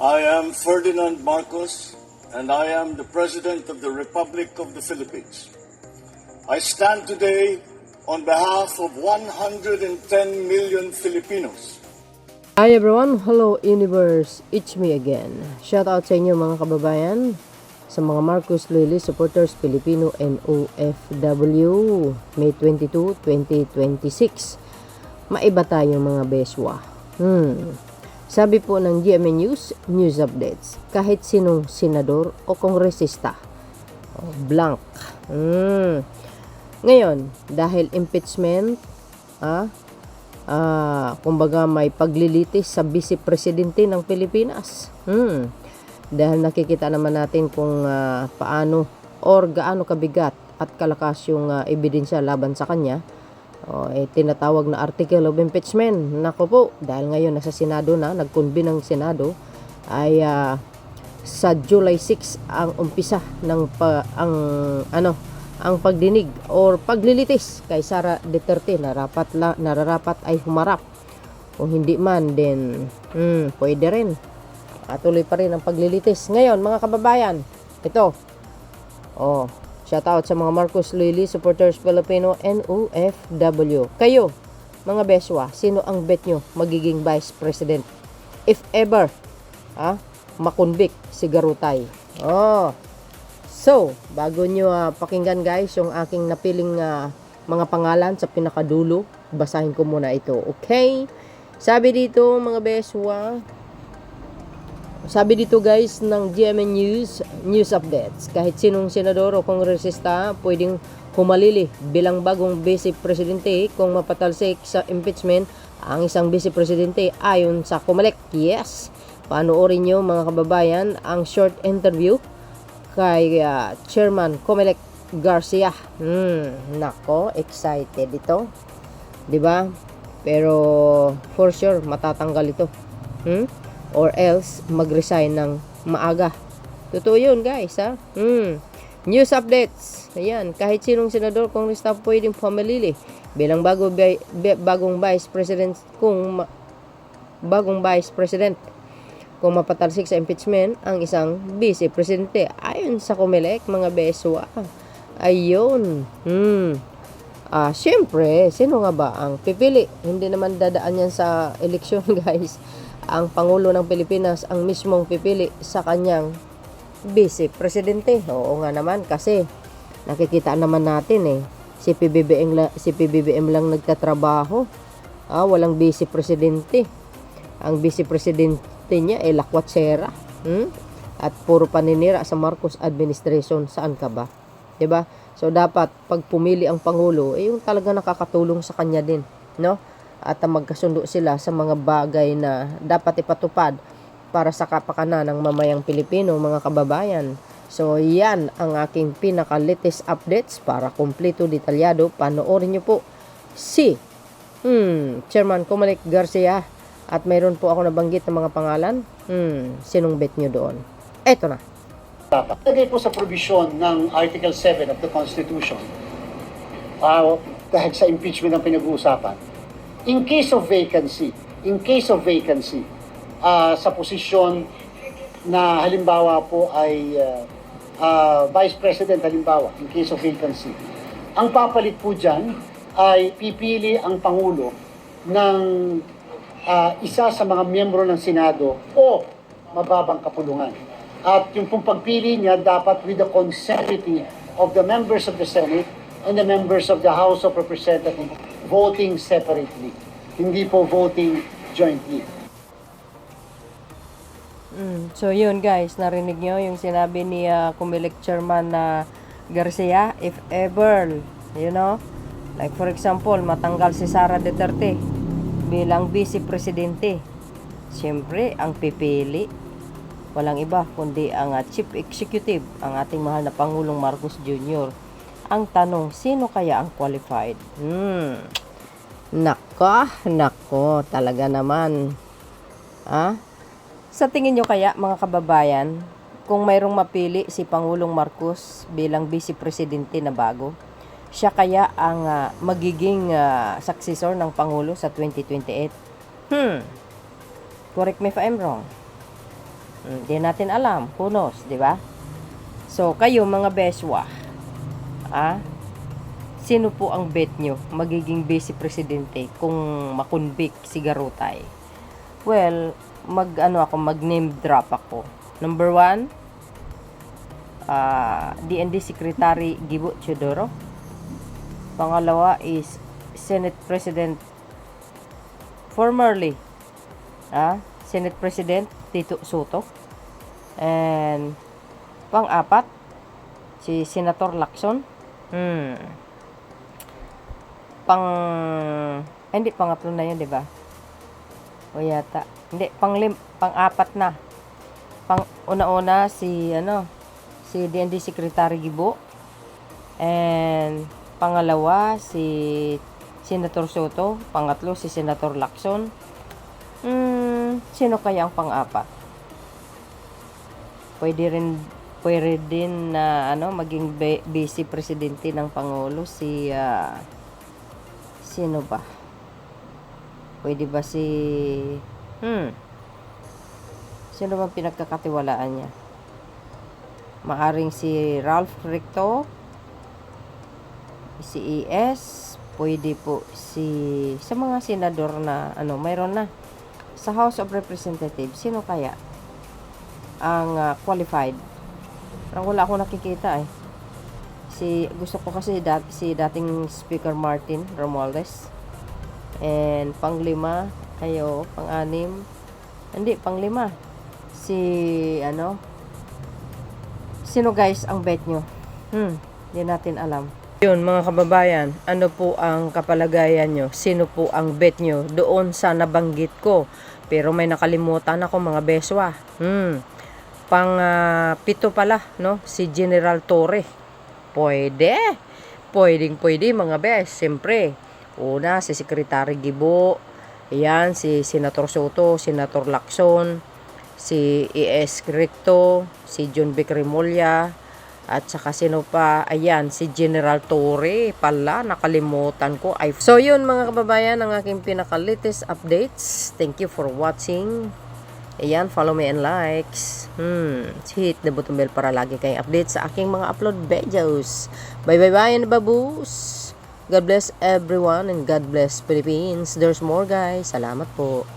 I am Ferdinand Marcos, and I am the President of the Republic of the Philippines. I stand today on behalf of 110 million Filipinos. Hi everyone, hello universe, it's me again. Shout out sa inyo mga kababayan, sa mga Marcos Lily supporters Filipino and OFW, May 22, 2026. Maiba tayo mga beswa. Sabi po ng GMA News Updates, kahit sinong senador o kongresista, blank. Ngayon, dahil impeachment, kumbaga may paglilitis sa Vice Presidente ng Pilipinas. Dahil nakikita naman natin kung paano or gaano kabigat at kalakas yung ebidensya laban sa kanya. Tinatawag na article of impeachment. Nako po, dahil ngayon nasa Senado na, nag-convene ng Senado, ay sa July 6 ang umpisa ng ang pagdinig or paglilitis kay Sara Duterte. Nararapat ay humarap. Kung hindi man, then pwede rin. Patuloy pa rin ang paglilitis. Ngayon, mga kababayan, ito. Shout out sa mga Marcos Lily supporters Filipino and OFW. Kayo, mga beswa, sino ang bet nyo magiging Vice President? If ever, makonvict si Garutay. So, bago nyo pakinggan guys yung aking napiling mga pangalan sa pinakadulo, basahin ko muna ito. Okay? Sabi dito mga beswa, sabi dito guys ng GMA News Updates, kahit sinong senador o kongresista pwedeng humalili bilang bagong Vice Presidente kung mapatalsik sa impeachment ang isang Vice Presidente ayon sa COMELEC. Yes, panoorin nyo mga kababayan ang short interview kay Chairman COMELEC Garcia. Nako, excited ito, 'di ba? Pero for sure matatanggal ito. Or else mag-resign ng maaga. Totoo 'yun, guys, News updates. Ayan, kahit sinong senador kung staff pwedeng pumili bilang bagong Vice President kung mapatalsik sa impeachment ang isang Vice Presidente ayon sa COMELEC, mga beswa. Ayun. Siyempre, sino nga ba ang pipili? Hindi naman dadaan yan sa eleksyon, guys. Ang Pangulo ng Pilipinas ang mismong pipili sa kanyang Vice Presidente. Oo nga naman, kasi nakikita naman natin si PBBM lang nagtatrabaho. Walang Vice Presidente. Ang Vice Presidente niya ay lakwatsera. At puro paninira sa Marcos administration. Saan ka ba? 'Di ba? So dapat pag pumili ang Pangulo, yung talaga nakakatulong sa kanya din, no? At magkasundo sila sa mga bagay na dapat ipatupad para sa kapakanan ng mamayang Pilipino, mga kababayan. So, yan ang aking pinaka-latest updates. Para kompleto, detalyado, panoorin nyo po si Chairman COMELEC Garcia. At mayroon po ako nabanggit ng mga pangalan. Sinong bet nyo doon? Eto na. Lagay po sa provision ng Article 7 of the Constitution, dahil sa impeachment ang pinag-uusapan, in case of vacancy, sa posisyon na halimbawa po ay Vice President, halimbawa, in case of vacancy, ang papalit po dyan ay pipili ang Pangulo ng isa sa mga miyembro ng Senado o mababang kapulungan. At yung pong pagpili niya dapat with the consensuality of the members of the Senate and the members of the House of Representatives voting separately, hindi po voting jointly. So yun guys, narinig nyo yung sinabi ni COMELEC Chairman Garcia. If ever, like for example, matanggal si Sara Duterte bilang Vice Presidente, siyempre ang pipili walang iba kundi ang Chief Executive, ang ating mahal na Pangulong Marcos Jr. Ang tanong, sino kaya ang qualified? Nako, talaga naman. Sa tingin nyo kaya, mga kababayan, kung mayroong mapili si Pangulong Marcos bilang Vice Presidente na bago, siya kaya ang magiging successor ng Pangulo sa 2028? Correct me if I'm wrong. Hindi natin alam. Who knows, di ba? So, kayo mga beswa, sino po ang bet nyo magiging vice presidente kung makunbik si Garutay? Well, mag-name drop ako. Number 1, DND Secretary Gibo Teodoro. Pangalawa is Senate President, formerly, Senate President Tito Soto. And pang-apat, si Senator Lacson. Hindi, pangatlo na yun, di ba? O yata. Hindi, pang-apat na. Una-una, si DND Secretary Gibo. And pangalawa, si Senator Soto. Pangatlo, si Senator Lacson. Sino kaya ang pang-apat? Pwede din na maging vice presidente ng Pangulo si sino ba? Pwede ba si sino bang pinagkakatiwalaan niya? Maaring si Ralph Recto, si ES, pwede po sa mga senador na mayroon na sa House of Representatives. Sino kaya ang qualified? Parang wala akong nakikita gusto ko kasi si dating Speaker Martin Romualdez. And pang-5, pang-6, hindi, pang-5, sino guys ang bet nyo? Hindi natin alam. Yun mga kababayan, ano po ang kapalagayan nyo? Sino po ang bet nyo doon sa nabanggit ko? Pero may nakalimutan ako mga beswa. Pang-7 pala, si General Torre. Pwede mga bes. Siyempre, una si Secretary Gibo, ayan, si Senator Soto, Senator Lacson, si E.S. Recto, si John Vic Remulla, at saka sino pa, ayan, si General Torre pala, nakalimutan ko. So yun mga kababayan, ang aking pinaka-latest updates. Thank you for watching. Ayan, follow me and likes. Hit the button bell para lagi kayong update sa aking mga upload videos. Bye and babus. God bless everyone and God bless Philippines. There's more guys. Salamat po.